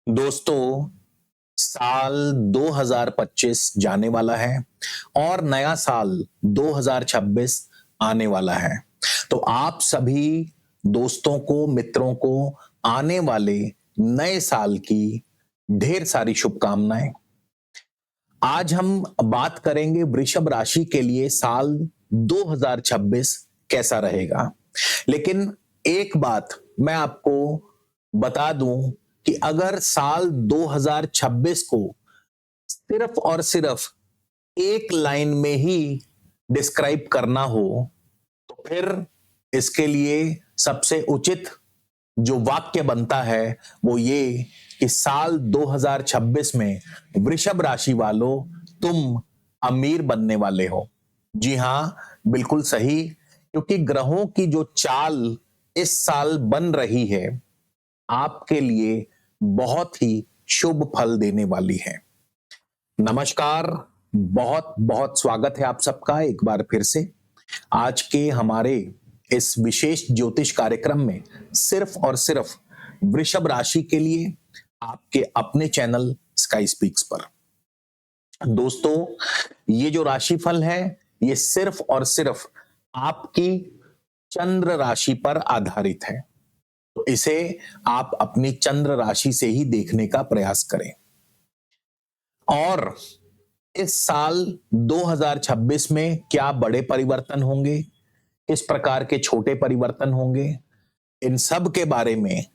दोस्तों, साल 2025 जाने वाला है और नया साल 2026 आने वाला है। तो आप सभी दोस्तों को, मित्रों को आने वाले नए साल की ढेर सारी शुभकामनाएं। आज हम बात करेंगे वृषभ राशि के लिए साल 2026 कैसा रहेगा। लेकिन एक बात मैं आपको बता दूं कि अगर साल 2026 को सिर्फ और सिर्फ एक लाइन में ही डिस्क्राइब करना हो तो फिर इसके लिए सबसे उचित जो वाक्य बनता है वो ये कि साल 2026 में वृषभ राशि वालों तुम अमीर बनने वाले हो। जी हां, बिल्कुल सही, क्योंकि ग्रहों की जो चाल इस साल बन रही है आपके लिए बहुत ही शुभ फल देने वाली है। नमस्कार, बहुत बहुत स्वागत है आप सबका एक बार फिर से आज के हमारे इस विशेष ज्योतिष कार्यक्रम में सिर्फ और सिर्फ वृषभ राशि के लिए आपके अपने चैनल स्काई स्पीक्स पर। दोस्तों, ये जो राशिफल है ये सिर्फ और सिर्फ आपकी चंद्र राशि पर आधारित है, तो इसे आप अपनी चंद्र राशि से ही देखने का प्रयास करें। और इस साल 2026 में क्या बड़े परिवर्तन होंगे, किस प्रकार के छोटे परिवर्तन होंगे, इन सब के बारे में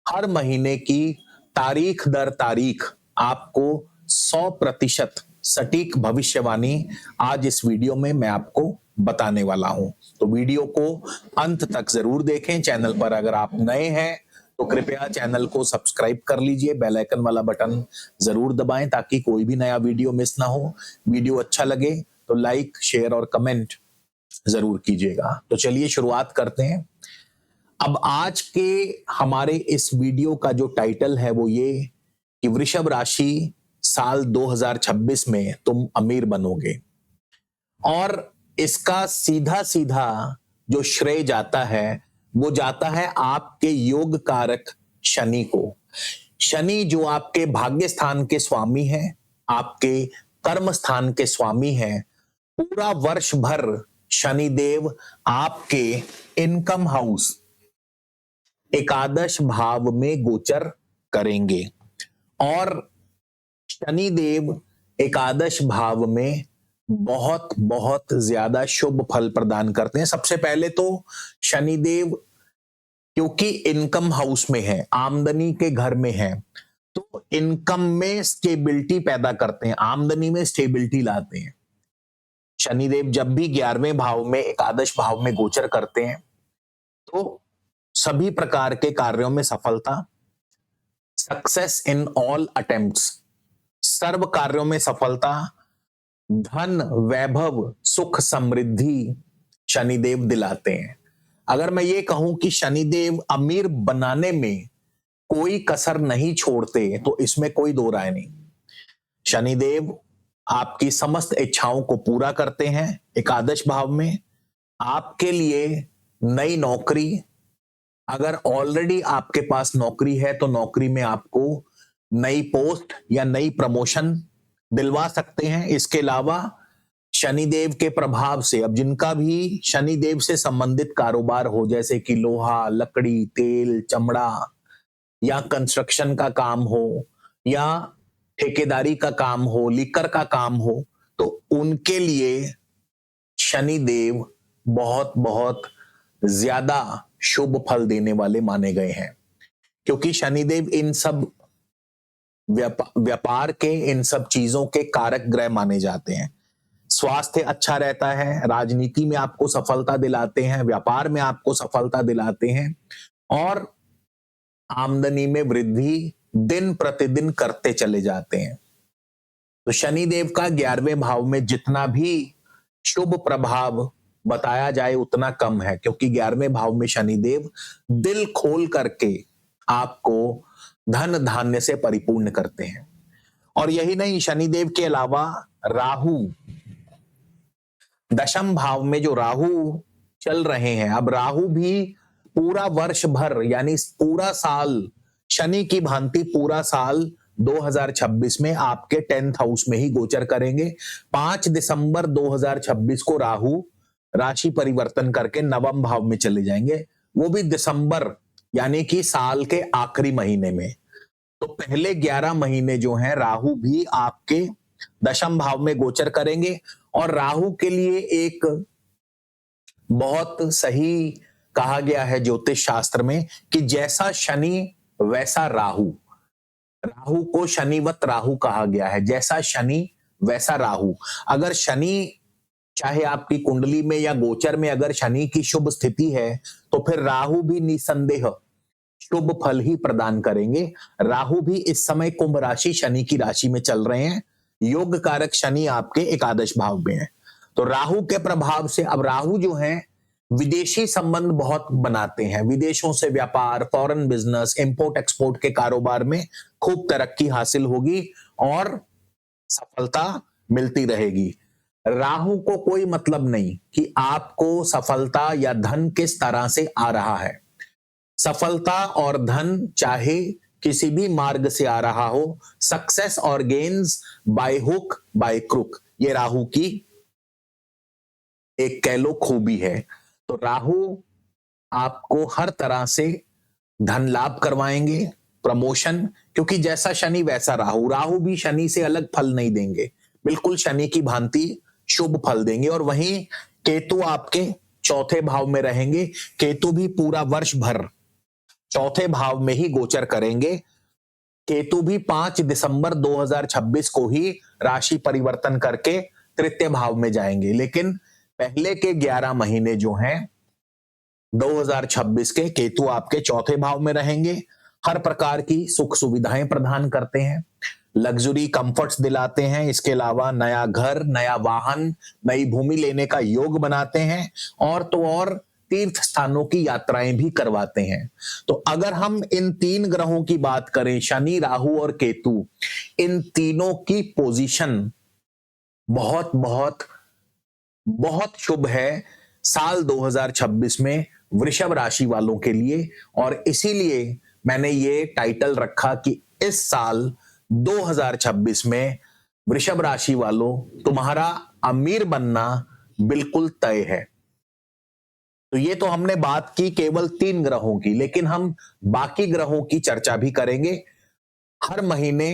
हर महीने की तारीख दर तारीख आपको 100% सटीक भविष्यवाणी आज इस वीडियो में मैं आपको बताने वाला हूं। तो वीडियो को अंत तक जरूर देखें। चैनल पर अगर आप नए हैं तो कृपया चैनल को सब्सक्राइब कर लीजिए, बेल आइकन वाला बटन जरूर दबाएं ताकि कोई भी नया वीडियो मिस ना हो। वीडियो अच्छा लगे तो लाइक, शेयर और कमेंट जरूर कीजिएगा। तो चलिए शुरुआत करते हैं। अब आज के हमारे इस वीडियो का जो टाइटल है वो ये कि वृषभ राशि साल 2026 में तुम अमीर बनोगे, और इसका सीधा सीधा जो श्रेय जाता है वो जाता है आपके योग कारक शनि को। शनि जो आपके भाग्य स्थान के स्वामी हैं, आपके कर्म स्थान के स्वामी हैं, पूरा वर्ष भर शनि देव आपके इनकम हाउस एकादश भाव में गोचर करेंगे। और शनि देव एकादश भाव में बहुत बहुत ज्यादा शुभ फल प्रदान करते हैं। सबसे पहले तो शनि देव क्योंकि इनकम हाउस में है, आमदनी के घर में है, तो इनकम में स्टेबिलिटी पैदा करते हैं, आमदनी में स्टेबिलिटी लाते हैं। शनिदेव जब भी 11वें भाव में एकादश भाव में गोचर करते हैं तो सभी प्रकार के कार्यों में सफलता, सक्सेस इन ऑल अटेम्प्ट्स, सर्व कार्यों में सफलता, धन, वैभव, सुख, समृद्धि शनिदेव दिलाते हैं। अगर मैं ये कहूं कि शनिदेव अमीर बनाने में कोई कसर नहीं छोड़ते तो इसमें कोई दो राय नहीं। शनिदेव आपकी समस्त इच्छाओं को पूरा करते हैं एकादश भाव में। आपके लिए नई नौकरी, अगर ऑलरेडी आपके पास नौकरी है तो नौकरी में आपको नई पोस्ट या नई प्रमोशन दिलवा सकते हैं। इसके अलावा शनिदेव के प्रभाव से अब जिनका भी शनिदेव से संबंधित कारोबार हो, जैसे कि लोहा, लकड़ी, तेल, चमड़ा या कंस्ट्रक्शन का काम हो या ठेकेदारी का काम हो, लिकर का काम हो, तो उनके लिए शनिदेव बहुत बहुत ज्यादा शुभ फल देने वाले माने गए हैं, क्योंकि शनिदेव इन सब व्यापार के, इन सब चीजों के कारक ग्रह माने जाते हैं। स्वास्थ्य अच्छा रहता है, राजनीति में आपको सफलता दिलाते हैं, व्यापार में आपको सफलता दिलाते हैं और आमदनी में वृद्धि दिन प्रतिदिन करते चले जाते हैं। तो शनिदेव का 11वें भाव में जितना भी शुभ प्रभाव बताया जाए उतना कम है, क्योंकि 11वें भाव में शनिदेव दिल खोल करके आपको धन धान्य से परिपूर्ण करते हैं। और यही नहीं, शनिदेव के अलावा राहु, दशम भाव में जो राहु चल रहे हैं, अब राहु भी पूरा वर्ष भर यानी पूरा साल शनि की भांति पूरा साल 2026 में आपके 10th हाउस में ही गोचर करेंगे। 5 दिसंबर 2026 को राहु राशि परिवर्तन करके नवम भाव में चले जाएंगे, वो भी दिसंबर यानी कि साल के आखिरी महीने में। तो पहले 11 महीने जो हैं राहु भी आपके दशम भाव में गोचर करेंगे। और राहु के लिए एक बहुत सही कहा गया है ज्योतिष शास्त्र में कि जैसा शनि वैसा राहु, राहु को शनिवत राहु कहा गया है, जैसा शनि वैसा राहु। अगर शनि चाहे आपकी कुंडली में या गोचर में अगर शनि की शुभ स्थिति है तो फिर राहु भी निसंदेह शुभ फल ही प्रदान करेंगे। राहु भी इस समय कुंभ राशि शनि की राशि में चल रहे हैं, योग कारक शनि आपके एकादश भाव में है। तो राहु के प्रभाव से अब राहु जो है विदेशी संबंध बहुत बनाते हैं, विदेशों से व्यापार, फॉरेन बिजनेस, इंपोर्ट एक्सपोर्ट के कारोबार में खूब तरक्की हासिल होगी और सफलता मिलती रहेगी। राहु को कोई मतलब नहीं कि आपको सफलता या धन किस तरह से आ रहा है। सफलता और धन चाहे किसी भी मार्ग से आ रहा हो, सक्सेस और gains by hook by crook, ये राहु की एक कह लो खूबी है। तो राहु आपको हर तरह से धन लाभ करवाएंगे, प्रमोशन, क्योंकि जैसा शनि वैसा राहु, राहु भी शनि से अलग फल नहीं देंगे, बिल्कुल शनि की भांति शुभ फल देंगे। और वहीं केतु आपके चौथे भाव में रहेंगे, केतु भी पूरा वर्ष भर चौथे भाव में ही गोचर करेंगे। केतु भी 5 दिसंबर 2026 को ही राशि परिवर्तन करके तृतीय भाव में जाएंगे, लेकिन पहले के 11 महीने जो हैं 2026 के केतु आपके चौथे भाव में रहेंगे। हर प्रकार की सुख सुविधाएं प्रदान करते हैं, लग्जरी कंफर्ट्स दिलाते हैं, इसके अलावा नया घर, नया वाहन, नई भूमि लेने का योग बनाते हैं और तो और तीर्थ स्थानों की यात्राएं भी करवाते हैं। तो अगर हम इन 3 ग्रहों की बात करें, शनि, राहु और केतु, इन तीनों की पोजीशन बहुत बहुत बहुत शुभ है साल 2026 में वृषभ राशि वालों के लिए। और इसीलिए मैंने ये टाइटल रखा कि इस साल 2026 में वृषभ राशि वालों तुम्हारा अमीर बनना बिल्कुल तय है। तो ये तो हमने बात की केवल 3 ग्रहों की, लेकिन हम बाकी ग्रहों की चर्चा भी करेंगे। हर महीने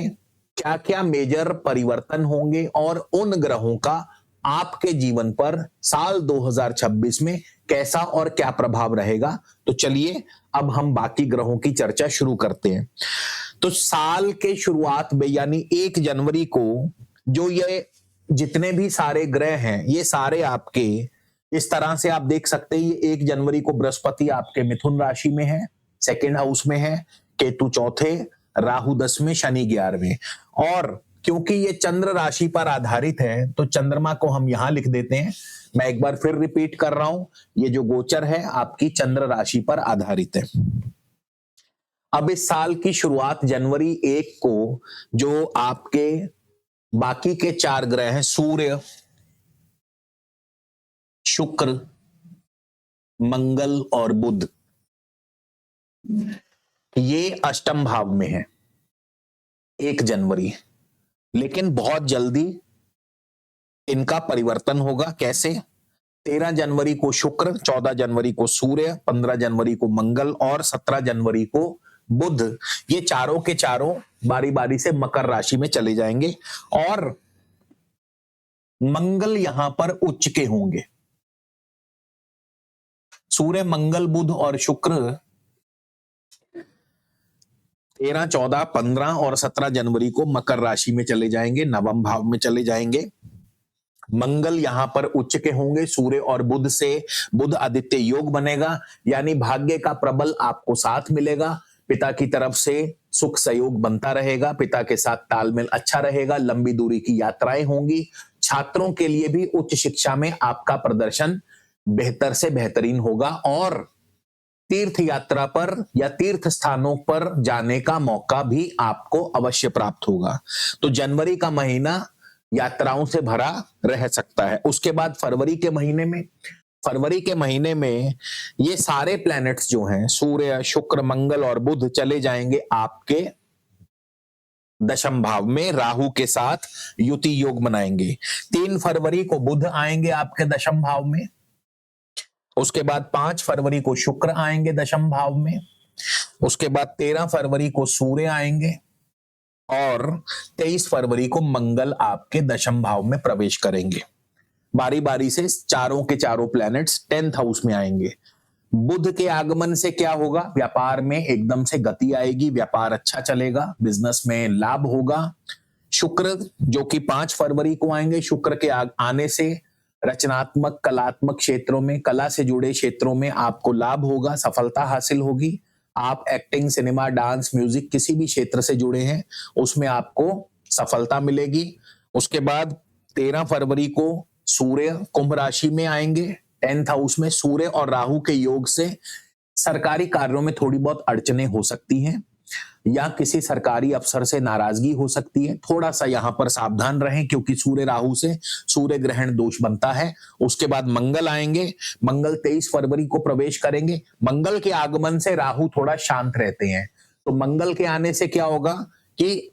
क्या क्या मेजर परिवर्तन होंगे और उन ग्रहों का आपके जीवन पर साल 2026 में कैसा और क्या प्रभाव रहेगा। तो चलिए अब हम बाकी ग्रहों की चर्चा शुरू करते हैं। तो साल के शुरुआत में यानी 1 जनवरी को जो ये जितने भी सारे ग्रह हैं, ये सारे आपके इस तरह से आप देख सकते हैं। ये 1 जनवरी को बृहस्पति आपके मिथुन राशि में है, 2nd हाउस में है, केतु चौथे, राहु 10वें, शनि 11वें। और क्योंकि ये चंद्र राशि पर आधारित है तो चंद्रमा को हम यहां लिख देते हैं। मैं एक बार फिर रिपीट कर रहा हूं, ये जो गोचर है आपकी चंद्र राशि पर आधारित है। अब इस साल की शुरुआत जनवरी 1 को जो आपके बाकी के 4 ग्रह हैं, सूर्य, शुक्र, मंगल और बुध, ये अष्टम भाव में है 1 जनवरी। लेकिन बहुत जल्दी इनका परिवर्तन होगा। कैसे? 13 जनवरी को शुक्र, 14 जनवरी को सूर्य, 15 जनवरी को मंगल और 17 जनवरी को बुध, ये चारों के चारों बारी बारी से मकर राशि में चले जाएंगे और मंगल यहां पर उच्च के होंगे। सूर्य, मंगल, बुध और शुक्र 13, 14, 15 और 17 जनवरी को मकर राशि में चले जाएंगे, नवम भाव में चले जाएंगे। मंगल यहां पर उच्च के होंगे, सूर्य और बुध से बुध आदित्य योग बनेगा, यानी भाग्य का प्रबल आपको साथ मिलेगा। पिता की तरफ से सुख सहयोग बनता रहेगा, पिता के साथ तालमेल अच्छा रहेगा, लंबी दूरी की यात्राएं होंगी। छात्रों के लिए भी उच्च शिक्षा में आपका प्रदर्शन बेहतर से बेहतरीन होगा और तीर्थ यात्रा पर या तीर्थ स्थानों पर जाने का मौका भी आपको अवश्य प्राप्त होगा। तो जनवरी का महीना यात्राओं से भरा रह सकता है। उसके बाद फरवरी के महीने में, फरवरी के महीने में ये सारे प्लैनेट्स जो हैं सूर्य, शुक्र, मंगल और बुध चले जाएंगे आपके दशम भाव में, राहु के साथ युति योग बनाएंगे। 3 फरवरी को बुध आएंगे आपके दशम भाव में, उसके बाद 5 फरवरी को शुक्र आएंगे दशम भाव में, उसके बाद 13 फरवरी को सूर्य आएंगे और 23 फरवरी को मंगल आपके दशम भाव में प्रवेश करेंगे। बारी बारी से चारों के चारों प्लैनेट्स 10th हाउस में आएंगे। बुध के आगमन से क्या होगा? व्यापार में एकदम से गति आएगी, व्यापार अच्छा चलेगा, बिजनेस में लाभ होगा। शुक्र जो कि 5 फरवरी को आएंगे, शुक्र के आने से रचनात्मक कलात्मक क्षेत्रों में, कला से जुड़े क्षेत्रों में आपको लाभ होगा, सफलता हासिल होगी। आप एक्टिंग, सिनेमा, डांस, म्यूजिक किसी भी क्षेत्र से जुड़े हैं उसमें आपको सफलता मिलेगी। उसके बाद 13 फरवरी को सूर्य कुंभ राशि में आएंगे 10th हाउस में। सूर्य और राहु के योग से सरकारी कार्यों में थोड़ी बहुत अड़चने हो सकती हैं या किसी सरकारी अफसर से नाराजगी हो सकती है। थोड़ा सा यहां पर सावधान रहें क्योंकि सूर्य राहु से सूर्य ग्रहण दोष बनता है। उसके बाद मंगल आएंगे, मंगल 23 फरवरी को प्रवेश करेंगे। मंगल के आगमन से राहु थोड़ा शांत रहते हैं, तो मंगल के आने से क्या होगा कि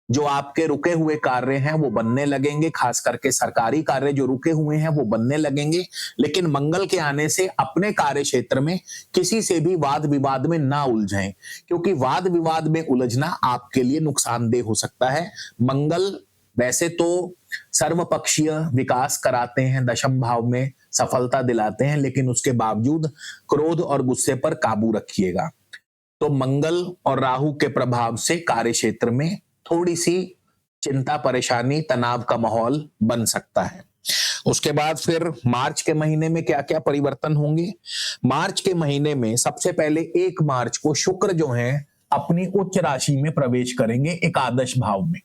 जो आपके रुके हुए कार्य हैं वो बनने लगेंगे, खास करके सरकारी कार्य जो रुके हुए हैं वो बनने लगेंगे। लेकिन मंगल के आने से अपने कार्य क्षेत्र में किसी से भी वाद विवाद में ना उलझें, क्योंकि वाद विवाद में उलझना आपके लिए नुकसानदेह हो सकता है। मंगल वैसे तो सर्वपक्षीय विकास कराते हैं, दशम भाव में सफलता दिलाते हैं, लेकिन उसके बावजूद क्रोध और गुस्से पर काबू रखिएगा। तो मंगल और राहु के प्रभाव से कार्य क्षेत्र में थोड़ी सी चिंता, परेशानी, तनाव का माहौल बन सकता है। उसके बाद फिर मार्च के महीने में क्या क्या परिवर्तन होंगे? मार्च के महीने में सबसे पहले 1 मार्च को शुक्र जो है अपनी उच्च राशि में प्रवेश करेंगे, एकादश भाव में।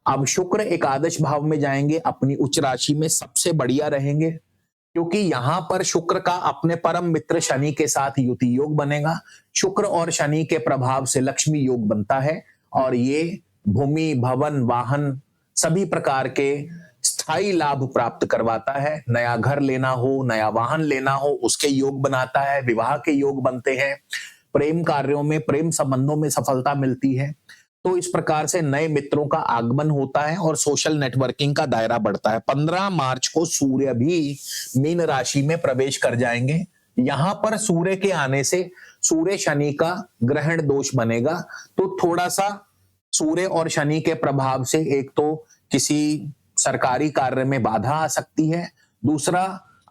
अब शुक्र एकादश भाव में जाएंगे अपनी उच्च राशि में, सबसे बढ़िया रहेंगे क्योंकि यहां पर शुक्र का अपने परम मित्र शनि के साथ युति योग बनेगा। शुक्र और शनि के प्रभाव से लक्ष्मी योग बनता है और ये भूमि, भवन, वाहन सभी प्रकार के स्थायी लाभ प्राप्त करवाता है। नया घर लेना हो, नया वाहन लेना हो, उसके योग बनाता है। विवाह के योग बनते हैं, प्रेम कार्यों में, प्रेम संबंधों में सफलता मिलती है। तो इस प्रकार से नए मित्रों का आगमन होता है और सोशल नेटवर्किंग का दायरा बढ़ता है। 15 मार्च को सूर्य भी मीन राशि में प्रवेश कर जाएंगे। यहां पर सूर्य के आने से सूर्य शनि का ग्रहण दोष बनेगा, तो थोड़ा सा सूर्य और शनि के प्रभाव से एक तो किसी सरकारी कार्य में बाधा आ सकती है, दूसरा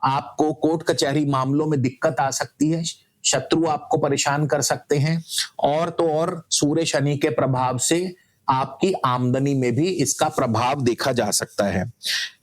आपको कोर्ट कचहरी मामलों में दिक्कत आ सकती है, शत्रु आपको परेशान कर सकते हैं, और तो और सूर्य शनि के प्रभाव से आपकी आमदनी में भी इसका प्रभाव देखा जा सकता है।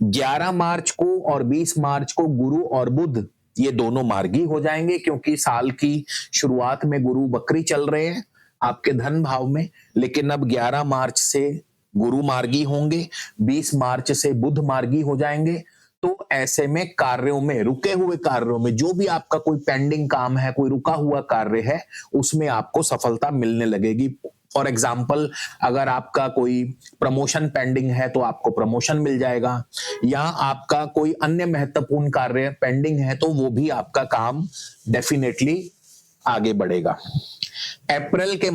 11 मार्च को और 20 मार्च को गुरु और बुध ये दोनों मार्गी हो जाएंगे क्योंकि साल की शुरुआत में गुरु वक्री चल रहे हैं आपके धन भाव में, लेकिन अब 11 मार्च से गुरु मार्गी होंगे, 20 मार्च से बुध मार्गी हो जाएंगे। तो ऐसे में कार्यों में, रुके हुए कार्यों में, जो भी आपका कोई पेंडिंग काम है, कोई रुका हुआ कार्य है, उसमें आपको सफलता मिलने लगेगी। फॉर एग्जाम्पल, अगर आपका कोई प्रमोशन पेंडिंग है तो आपको प्रमोशन मिल जाएगा, या आपका कोई अन्य महत्वपूर्ण कार्य पेंडिंग है तो वो भी आपका काम डेफिनेटली आगे बढ़ेगा। अप्रैल के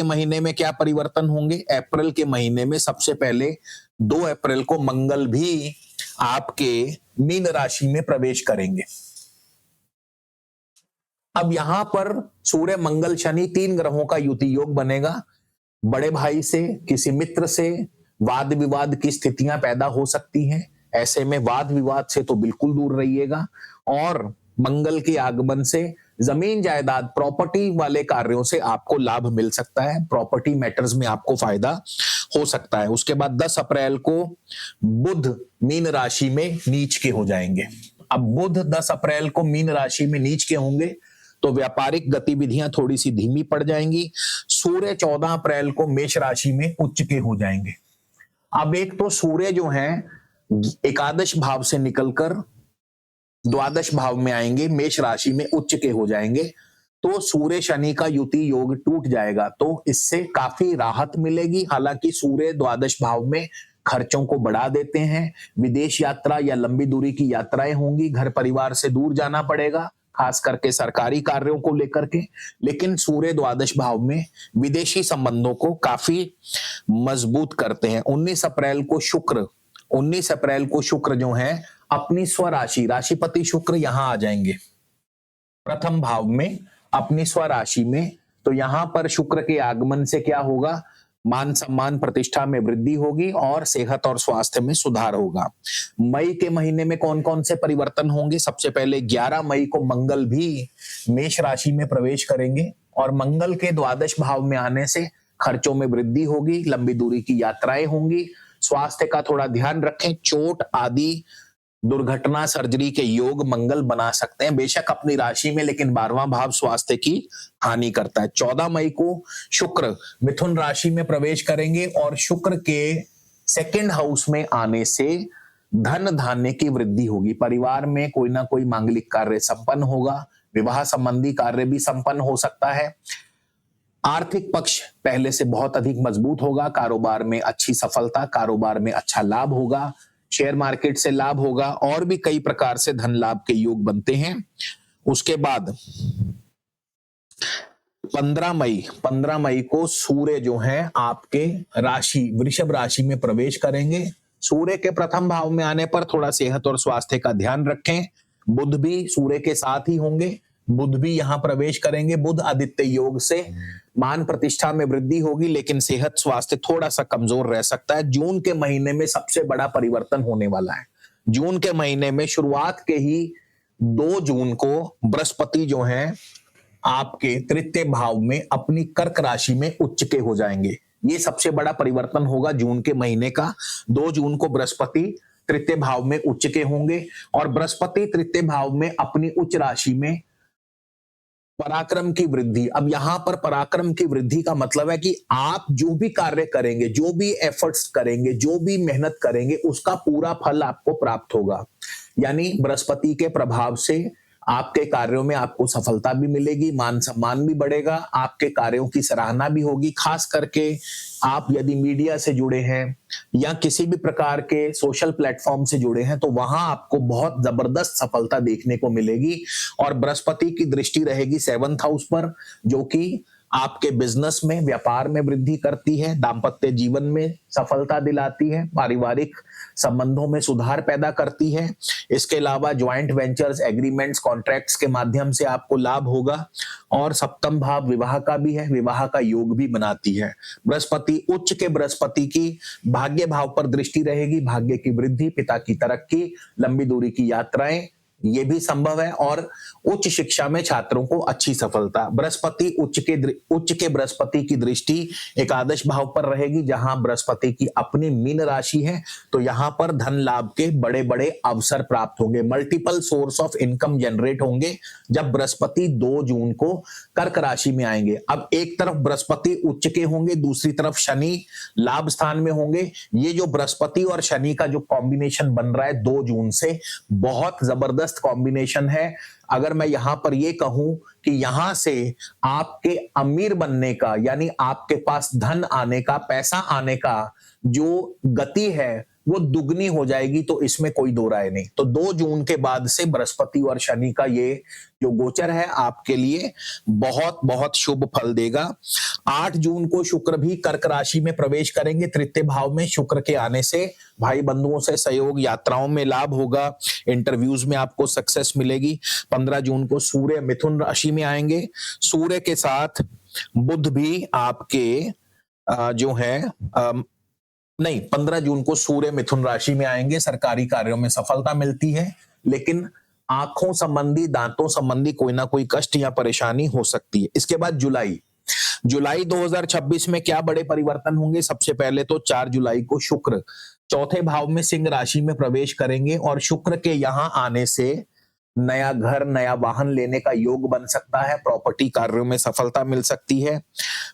महीने में क्या परिवर्तन होंगे? अप्रैल के महीने में सबसे पहले 2 अप्रैल को मंगल भी आपके मीन राशि में प्रवेश करेंगे। अब यहां पर सूर्य, मंगल, शनि 3 ग्रहों का युति योग बनेगा। बड़े भाई से, किसी मित्र से वाद विवाद की स्थितियां पैदा हो सकती हैं। ऐसे में वाद विवाद से तो बिल्कुल दूर रहिएगा। और मंगल के आगमन से जमीन जायदाद, प्रॉपर्टी वाले कार्यों से आपको लाभ मिल सकता है, प्रॉपर्टी मैटर्स में आपको फायदा हो सकता है। उसके बाद 10 अप्रैल को बुध मीन राशि में नीच के हो जाएंगे। अब बुध 10 अप्रैल को मीन राशि में नीच के होंगे तो व्यापारिक गतिविधियां थोड़ी सी धीमी पड़ जाएंगी। सूर्य 14 अप्रैल को मेष राशि में उच्च के हो जाएंगे। अब एक तो सूर्य जो है एकादश भाव से निकलकर द्वादश भाव में आएंगे, मेष राशि में उच्च के हो जाएंगे, तो सूर्य शनि का युति योग टूट जाएगा, तो इससे काफी राहत मिलेगी। हालांकि सूर्य द्वादश भाव में खर्चों को बढ़ा देते हैं। विदेश यात्रा या लंबी दूरी की यात्राएं होंगी, घर परिवार से दूर जाना पड़ेगा, खास करके सरकारी कार्यों को लेकर के। लेकिन सूर्य द्वादश भाव में विदेशी संबंधों को काफी मजबूत करते हैं। 19 अप्रैल को शुक्र जो है अपनी स्वराशि, राशिपति शुक्र यहां आ जाएंगे प्रथम भाव में अपनी स्वराशि में। तो यहां पर शुक्र के आगमन से क्या होगा, मान सम्मान प्रतिष्ठा में वृद्धि होगी और सेहत और स्वास्थ्य में सुधार होगा। मई के महीने में कौन कौन से परिवर्तन होंगे? सबसे पहले 11 मई को मंगल भी मेष राशि में प्रवेश करेंगे और मंगल के द्वादश भाव में आने से खर्चों में वृद्धि होगी, लंबी दूरी की यात्राएं होंगी। स्वास्थ्य का थोड़ा ध्यान रखें, चोट आदि दुर्घटना सर्जरी के योग मंगल बना सकते हैं, बेशक अपनी राशि में, लेकिन 12वां भाव स्वास्थ्य की हानि करता है। 14 मई को शुक्र मिथुन राशि में प्रवेश करेंगे और शुक्र के सेकंड हाउस में आने से धन धान्य की वृद्धि होगी। परिवार में कोई ना कोई मांगलिक कार्य संपन्न होगा, विवाह संबंधी कार्य भी संपन्न हो सकता है। आर्थिक पक्ष पहले से बहुत अधिक मजबूत होगा, कारोबार में अच्छी सफलता, कारोबार में अच्छा लाभ होगा, शेयर मार्केट से लाभ होगा और भी कई प्रकार से धन लाभ के योग बनते हैं। उसके बाद 15 मई को सूर्य जो है आपके राशि वृषभ राशि में प्रवेश करेंगे। सूर्य के प्रथम भाव में आने पर थोड़ा सेहत और स्वास्थ्य का ध्यान रखें। बुध भी सूर्य के साथ ही होंगे, बुध भी यहां प्रवेश करेंगे। बुध आदित्य योग से मान प्रतिष्ठा में वृद्धि होगी, लेकिन सेहत स्वास्थ्य थोड़ा सा कमजोर रह सकता है। जून के महीने में सबसे बड़ा परिवर्तन होने वाला है। जून के महीने में शुरुआत के ही 2 जून को बृहस्पति जो है आपके तृतीय भाव में अपनी कर्क राशि में उच्च के हो जाएंगे। ये सबसे बड़ा परिवर्तन होगा जून के महीने का। 2 जून को बृहस्पति तृतीय भाव में उच्च के होंगे और बृहस्पति तृतीय भाव में अपनी उच्च राशि में पराक्रम की वृद्धि। अब यहां पर पराक्रम की वृद्धि का मतलब है कि आप जो भी कार्य करेंगे, जो भी एफर्ट्स करेंगे, जो भी मेहनत करेंगे, उसका पूरा फल आपको प्राप्त होगा। यानी बृहस्पति के प्रभाव से आपके कार्यों में आपको सफलता भी मिलेगी, मान सम्मान भी बढ़ेगा, आपके कार्यों की सराहना भी होगी। खास करके आप यदि मीडिया से जुड़े हैं या किसी भी प्रकार के सोशल प्लेटफॉर्म से जुड़े हैं, तो वहां आपको बहुत जबरदस्त सफलता देखने को मिलेगी। और बृहस्पति की दृष्टि रहेगी 7th हाउस पर, जो कि आपके बिजनेस में, व्यापार में वृद्धि करती है, दाम्पत्य जीवन में सफलता दिलाती है, पारिवारिक संबंधों में सुधार पैदा करती है। इसके अलावा ज्वाइंट वेंचर्स, एग्रीमेंट्स, कॉन्ट्रैक्ट्स के माध्यम से आपको लाभ होगा। और सप्तम भाव विवाह का भी है, विवाह का योग भी बनाती है। बृहस्पति उच्च के बृहस्पति की भाग्य भाव पर दृष्टि रहेगी, भाग्य की वृद्धि, पिता की तरक्की, लंबी दूरी की यात्राएं ये भी संभव है और उच्च शिक्षा में छात्रों को अच्छी सफलता। बृहस्पति उच्च के बृहस्पति की दृष्टि एकादश भाव पर रहेगी, जहां बृहस्पति की अपनी मीन राशि है। तो यहां पर धन लाभ के बड़े बड़े अवसर प्राप्त होंगे, multiple source of income generate होंगे जब बृहस्पति 2 जून को कर्क राशि में आएंगे। अब एक तरफ बृहस्पति उच्च के होंगे, दूसरी तरफ शनि लाभ स्थान में होंगे। ये जो बृहस्पति और शनि का जो कॉम्बिनेशन बन रहा है 2 जून से, बहुत जबरदस्त कॉम्बिनेशन है। अगर मैं यहां पर यह कहूं कि यहां से आपके अमीर बनने का, यानी आपके पास धन आने का, पैसा आने का जो गति है वो दुगनी हो जाएगी, तो इसमें कोई दो राय नहीं। तो 2 जून के बाद से बृहस्पति और शनि का ये जो गोचर है आपके लिए बहुत बहुत शुभ फल देगा। 8 जून को शुक्र भी कर्क राशि में प्रवेश करेंगे तृतीय भाव में। शुक्र के आने से भाई बंधुओं से सहयोग, यात्राओं में लाभ होगा, इंटरव्यूज में आपको सक्सेस मिलेगी। 15 जून को सूर्य मिथुन राशि में आएंगे। सूर्य के साथ बुध भी आपके जो है नहीं, 15 जून को सूर्य मिथुन राशि में आएंगे। सरकारी कार्यों में सफलता मिलती है, लेकिन आंखों संबंधी, दांतों संबंधी कोई ना कोई कष्ट या परेशानी हो सकती है। इसके बाद जुलाई 2026 में क्या बड़े परिवर्तन होंगे? सबसे पहले तो 4 जुलाई को शुक्र चौथे भाव में सिंह राशि में प्रवेश करेंगे और शुक्र के यहां आने से नया घर, नया वाहन लेने का योग बन सकता है, प्रॉपर्टी कार्यों में सफलता मिल सकती है।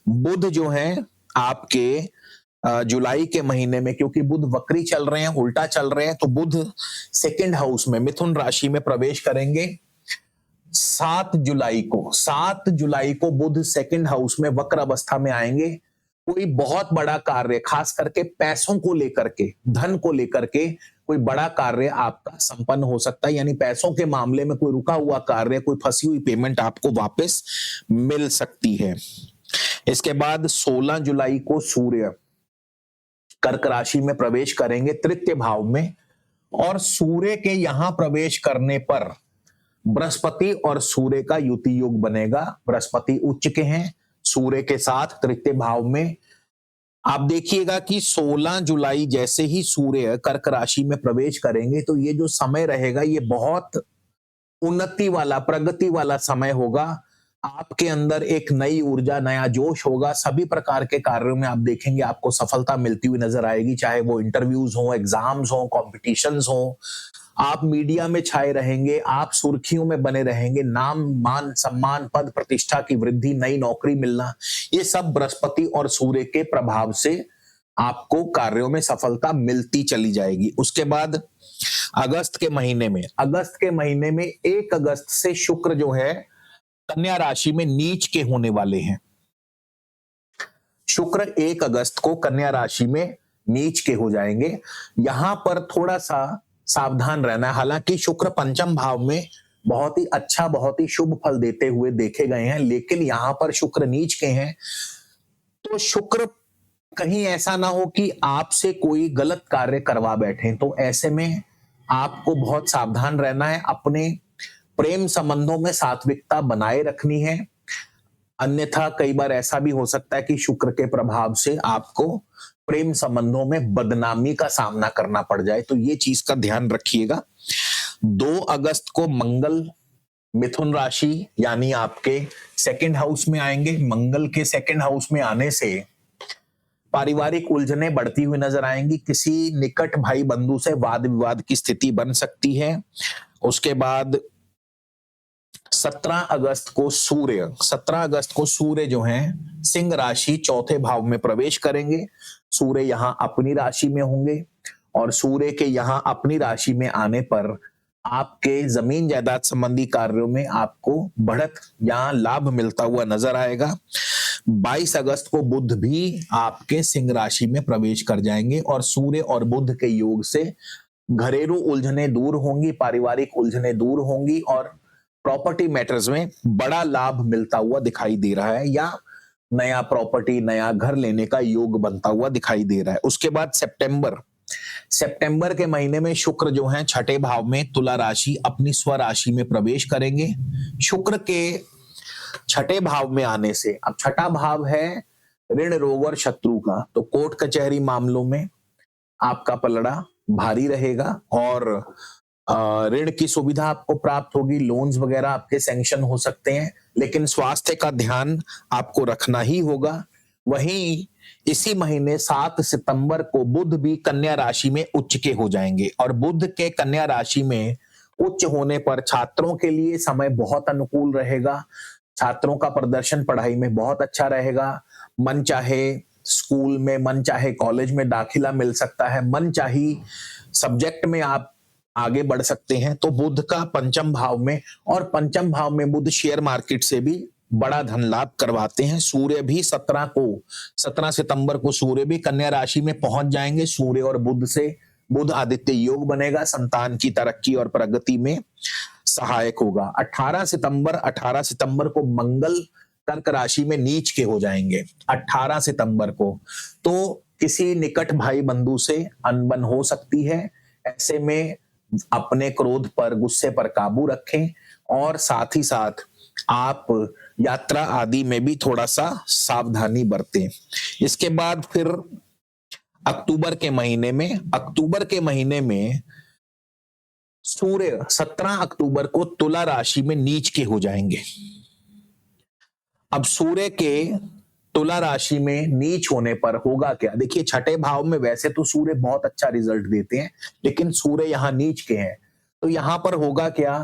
बुध जो है आपके जुलाई के महीने में, क्योंकि बुध वक्री चल रहे हैं, उल्टा चल रहे हैं, तो बुध सेकंड हाउस में मिथुन राशि में प्रवेश करेंगे। 7 जुलाई को बुध सेकंड हाउस में वक्र अवस्था में आएंगे। कोई बहुत बड़ा कार्य, खास करके पैसों को लेकर के, धन को लेकर के कोई बड़ा कार्य आपका संपन्न हो सकता है, यानी पैसों के मामले में कोई रुका हुआ कार्य, कोई फंसी हुई पेमेंट आपको वापस मिल सकती है। इसके बाद 16 जुलाई को सूर्य कर्क राशि में प्रवेश करेंगे तृतीय भाव में, और सूर्य के यहां प्रवेश करने पर बृहस्पति और सूर्य का युति योग बनेगा। बृहस्पति उच्च के हैं सूर्य के साथ तृतीय भाव में। आप देखिएगा कि 16 जुलाई जैसे ही सूर्य कर्क राशि में प्रवेश करेंगे तो ये जो समय रहेगा ये बहुत उन्नति वाला, प्रगति वाला समय होगा। आपके अंदर एक नई ऊर्जा, नया जोश होगा। सभी प्रकार के कार्यों में आप देखेंगे आपको सफलता मिलती हुई नजर आएगी, चाहे वो इंटरव्यूज हो, एग्जाम्स हो, कॉम्पिटिशन्स हो। आप मीडिया में छाए रहेंगे, आप सुर्खियों में बने रहेंगे। नाम, मान, सम्मान, पद प्रतिष्ठा की वृद्धि, नई नौकरी मिलना, ये सब बृहस्पति और सूर्य के प्रभाव से आपको कार्यों में सफलता मिलती चली जाएगी। उसके बाद अगस्त के महीने में 1 अगस्त से शुक्र जो है कन्या राशि में नीच के होने वाले हैं। शुक्र 1 अगस्त को कन्या राशि में नीच के हो जाएंगे। यहां पर थोड़ा सा सावधान रहना है। हालांकि शुक्र पंचम भाव में बहुत ही अच्छा, बहुत ही शुभ फल देते हुए देखे गए हैं, लेकिन यहां पर शुक्र नीच के हैं, तो शुक्र कहीं ऐसा ना हो कि आपसे कोई गलत कार्य करवा बैठे। तो ऐसे में आपको बहुत सावधान रहना है। अपने प्रेम संबंधों में सात्विकता बनाए रखनी है, अन्यथा कई बार ऐसा भी हो सकता है कि शुक्र के प्रभाव से आपको प्रेम संबंधों में बदनामी का सामना करना पड़ जाए। तो ये चीज का ध्यान रखिएगा। 2 अगस्त को मंगल मिथुन राशि यानी आपके सेकंड हाउस में आएंगे। मंगल के सेकंड हाउस में आने से पारिवारिक उलझनें बढ़ती हुई नजर आएंगी। किसी निकट भाई बंधु से वाद विवाद की स्थिति बन सकती है। उसके बाद 17 अगस्त को सूर्य जो है सिंह राशि चौथे भाव में प्रवेश करेंगे। सूर्य यहां अपनी राशि में होंगे, और सूर्य के यहां अपनी राशि में आने पर आपके जमीन जायदाद संबंधी कार्यों में आपको बढ़त या लाभ मिलता हुआ नजर आएगा। 22 अगस्त को बुध भी आपके सिंह राशि में प्रवेश कर जाएंगे, और सूर्य और बुध के योग से घरेलू उलझनें दूर होंगी, पारिवारिक उलझनें दूर होंगी, और प्रॉपर्टी मैटर्स में बड़ा लाभ मिलता हुआ दिखाई दे रहा है, या नया प्रॉपर्टी, नया घर लेने का योग बनता हुआ दिखाई दे रहा है। उसके बाद सितंबर के महीने में शुक्र जो है छठे भाव में तुला राशि अपनी स्व राशि में प्रवेश करेंगे। शुक्र के छठे भाव में आने से, अब छठा भाव है ऋण, रोग और शत्रु का, तो कोर्ट कचहरी मामलों में आपका पलड़ा भारी रहेगा, और ऋण की सुविधा आपको प्राप्त होगी, लोन्स वगैरह आपके सैंक्शन हो सकते हैं, लेकिन स्वास्थ्य का ध्यान आपको रखना ही होगा। वहीं इसी महीने 7 सितंबर को बुध भी कन्या राशि में उच्च के हो जाएंगे, और बुध के कन्या राशि में उच्च होने पर छात्रों के लिए समय बहुत अनुकूल रहेगा। छात्रों का प्रदर्शन पढ़ाई में बहुत अच्छा रहेगा। मन चाहे स्कूल में, मन चाहे कॉलेज में दाखिला मिल सकता है, मन चाही सब्जेक्ट में आप आगे बढ़ सकते हैं। तो बुध का पंचम भाव में, और पंचम भाव में बुध शेयर मार्केट से भी बड़ा धन लाभ करवाते हैं। सूर्य भी 17 सितंबर को सूर्य भी कन्या राशि में पहुंच जाएंगे। सूर्य और बुध से बुध आदित्य योग बनेगा, संतान की तरक्की और प्रगति में सहायक होगा। 18 सितंबर को मंगल कर्क राशि में नीच के हो जाएंगे। 18 सितंबर को तो किसी निकट भाई बंधु से अनबन हो सकती है। ऐसे में अपने क्रोध पर, गुस्से पर काबू रखें, और साथ ही साथ आप यात्रा आदि में भी थोड़ा सा सावधानी बरतें। इसके बाद फिर अक्टूबर के महीने में सूर्य 17 अक्टूबर को तुला राशि में नीच के हो जाएंगे। अब सूर्य के तुला राशि में नीच होने पर होगा क्या? देखिए, छठे भाव में वैसे तो सूर्य बहुत अच्छा रिजल्ट देते हैं, लेकिन सूर्य यहाँ नीच के हैं, तो यहाँ पर होगा क्या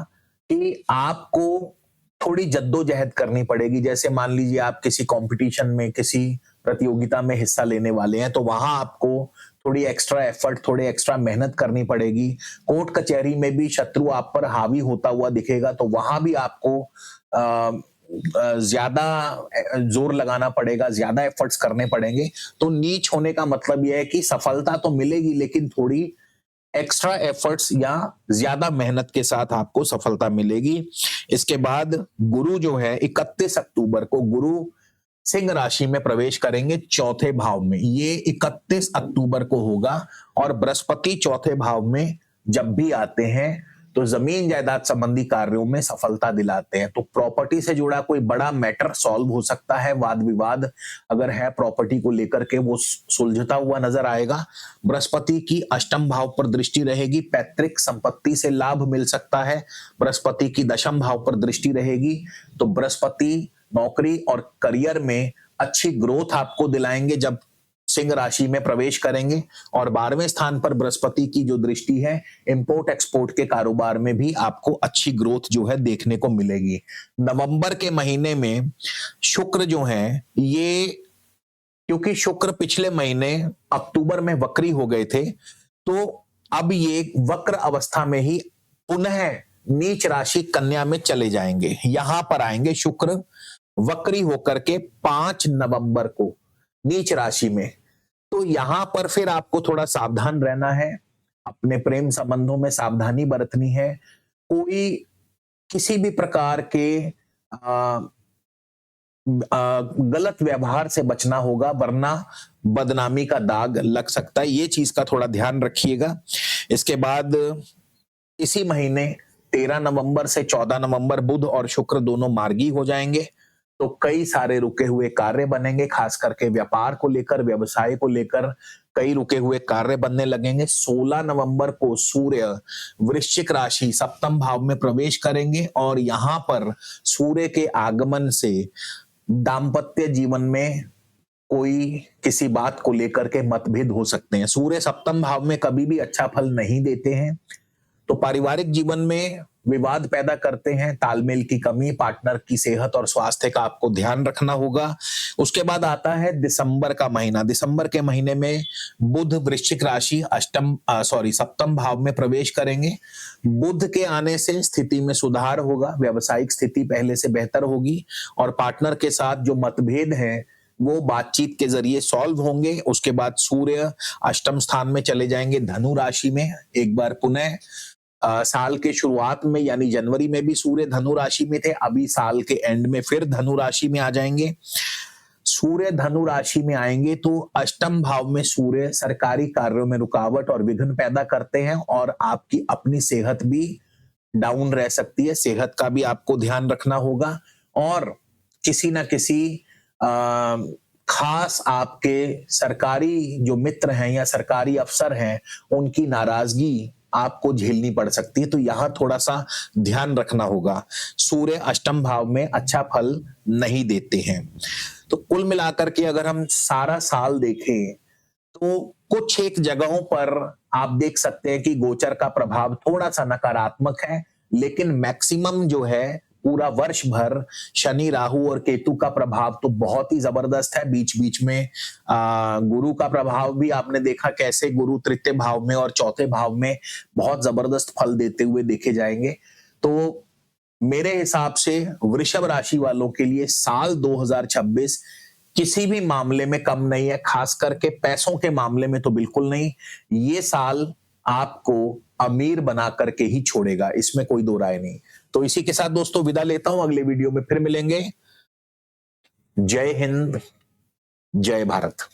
कि आपको थोड़ी जद्दोजहद करनी पड़ेगी। जैसे मान लीजिए आप किसी कंपटीशन में, किसी प्रतियोगिता में हिस्सा लेने वाले हैं, तो वहां आपको थोड़ी एक्स्ट्रा एफर्ट, थोड़ी एक्स्ट्रा मेहनत करनी पड़ेगी। कोर्ट कचहरी में भी शत्रु आप पर हावी होता हुआ दिखेगा, तो वहां भी आपको ज्यादा जोर लगाना पड़ेगा, ज्यादा एफर्ट्स करने पड़ेंगे। तो नीच होने का मतलब यह है कि सफलता तो मिलेगी लेकिन थोड़ी एक्स्ट्रा एफर्ट्स या ज्यादा मेहनत के साथ आपको सफलता मिलेगी। इसके बाद गुरु जो है 31 अक्टूबर को गुरु सिंह राशि में प्रवेश करेंगे चौथे भाव में। ये 31 अक्टूबर को होगा। और बृहस्पति चौथे भाव में जब भी आते हैं तो जमीन जायदाद संबंधी कार्यों में सफलता दिलाते हैं। तो प्रॉपर्टी से जुड़ा कोई बड़ा मैटर सॉल्व हो सकता है, वाद विवाद अगर है प्रॉपर्टी को लेकर के वो सुलझता हुआ नजर आएगा। बृहस्पति की अष्टम भाव पर दृष्टि रहेगी, पैतृक संपत्ति से लाभ मिल सकता है। बृहस्पति की दशम भाव पर दृष्टि रहेगी तो बृहस्पति नौकरी और करियर में अच्छी ग्रोथ आपको दिलाएंगे जब सिंह राशि में प्रवेश करेंगे। और 12वें स्थान पर बृहस्पति की जो दृष्टि है, इंपोर्ट एक्सपोर्ट के कारोबार में भी आपको अच्छी ग्रोथ जो है देखने को मिलेगी। नवंबर के महीने में शुक्र जो है ये, क्योंकि शुक्र पिछले महीने अक्टूबर में वक्री हो गए थे, तो अब ये वक्र अवस्था में ही पुनः नीच राशि कन्या में चले जाएंगे। यहां पर आएंगे शुक्र वक्री होकर के 5 नवंबर को नीच राशि में। तो यहां पर फिर आपको थोड़ा सावधान रहना है, अपने प्रेम संबंधों में सावधानी बरतनी है। कोई किसी भी प्रकार के गलत व्यवहार से बचना होगा, वरना बदनामी का दाग लग सकता है। ये चीज का थोड़ा ध्यान रखिएगा। इसके बाद इसी महीने 13 नवंबर से 14 नवंबर बुध और शुक्र दोनों मार्गी हो जाएंगे। तो कई सारे रुके हुए कार्य बनेंगे, खास करके व्यापार को लेकर, व्यवसाय को लेकर कई रुके हुए कार्य बनने लगेंगे। 16 नवंबर को सूर्य वृश्चिक राशि सप्तम भाव में प्रवेश करेंगे और यहां पर सूर्य के आगमन से दाम्पत्य जीवन में कोई किसी बात को लेकर के मतभेद हो सकते हैं। सूर्य सप्तम भाव में कभी भी अच्छा फल नहीं देते हैं, तो पारिवारिक जीवन में विवाद पैदा करते हैं, तालमेल की कमी, पार्टनर की सेहत और स्वास्थ्य का आपको ध्यान रखना होगा। उसके बाद आता है दिसंबर का महीना। दिसंबर के महीने में बुध वृश्चिक राशि सप्तम भाव में प्रवेश करेंगे। बुध के आने से स्थिति में सुधार होगा, व्यवसायिक स्थिति पहले से बेहतर होगी और पार्टनर के साथ जो मतभेद है वो बातचीत के जरिए सॉल्व होंगे। उसके बाद सूर्य अष्टम स्थान में चले जाएंगे धनु राशि में। एक बार पुनः साल के शुरुआत में यानी जनवरी में भी सूर्य धनु राशि में थे, अभी साल के एंड में फिर धनु राशि में आ जाएंगे। सूर्य धनु राशि में आएंगे तो अष्टम भाव में सूर्य सरकारी कार्यों में रुकावट और विघ्न पैदा करते हैं और आपकी अपनी सेहत भी डाउन रह सकती है। सेहत का भी आपको ध्यान रखना होगा और किसी ना किसी खास आपके सरकारी जो मित्र हैं या सरकारी अफसर हैं उनकी नाराजगी आपको झेलनी पड़ सकती है, तो यहां थोड़ा सा ध्यान रखना होगा। सूर्य अष्टम भाव में अच्छा फल नहीं देते हैं। तो कुल मिलाकर के अगर हम सारा साल देखें तो कुछ एक जगहों पर आप देख सकते हैं कि गोचर का प्रभाव थोड़ा सा नकारात्मक है, लेकिन मैक्सिमम जो है पूरा वर्ष भर शनि राहु और केतु का प्रभाव तो बहुत ही जबरदस्त है। बीच बीच में गुरु का प्रभाव भी आपने देखा कैसे गुरु तृतीय भाव में और चौथे भाव में बहुत जबरदस्त फल देते हुए देखे जाएंगे। तो मेरे हिसाब से वृषभ राशि वालों के लिए साल 2026 किसी भी मामले में कम नहीं है, खास करके पैसों के मामले में तो बिल्कुल नहीं। ये साल आपको अमीर बना करके ही छोड़ेगा, इसमें कोई दो राय नहीं। तो इसी के साथ दोस्तों विदा लेता हूं, अगले वीडियो में फिर मिलेंगे। जय हिंद, जय भारत।